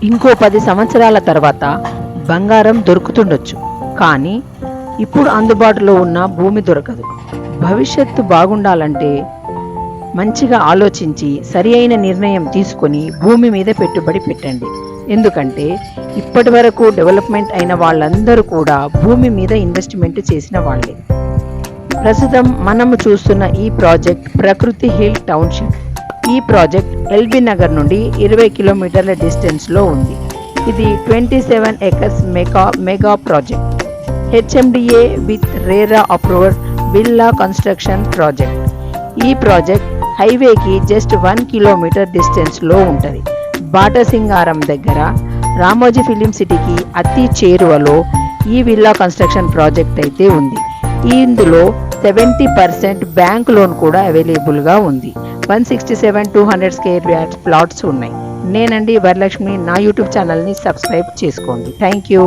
ఇంకో 10 సంవత్సరాల తర్వాత బంగారం దొరుకుతుండొచ్చు, కానీ ఇప్పుడు అందుబాటులో ఉన్న భూమి దొరకదు. భవిష్యత్తు బాగుండాలంటే మంచిగా ఆలోచించి సరి అయిన నిర్ణయం తీసుకొని భూమి మీద పెట్టుబడి పెట్టండి. ఎందుకంటే ఇప్పటి వరకు డెవలప్మెంట్ అయిన వాళ్ళందరూ కూడా భూమి మీద ఇన్వెస్ట్మెంట్ చేసిన వాళ్ళే. ప్రస్తుతం మనము చూస్తున్న ఈ ప్రాజెక్ట్ ప్రకృతి హిల్ టౌన్షిప్. ఈ ప్రాజెక్ట్ ఎల్బీ నగర్ నుండి 20 కిలోమీటర్ల డిస్టెన్స్లో ఉంది. ఇది 27 acres mega project. HMDA with RERA approved villa construction project. ఈ ప్రాజెక్ట్ హైవేకి జస్ట్ 1 కిలోమీటర్ డిస్టెన్స్లో ఉంటుంది. బాటసింగారం దగ్గర రామోజీ ఫిలిం సిటీకి అతి చేరువలో ఈ విల్లా కన్స్ట్రక్షన్ ప్రాజెక్ట్ అయితే ఉంది. ఇందులో 70% బ్యాంక్ లోన్ కూడా అవైలబుల్గా ఉంది. 167-200 స్క్వేర్ యార్డ్స్ ప్లాట్స్ ఉన్నాయి. నేనండి వరలక్ష్మి. నా యూట్యూబ్ ఛానల్ని సబ్స్క్రైబ్ చేసుకోండి. Thank you.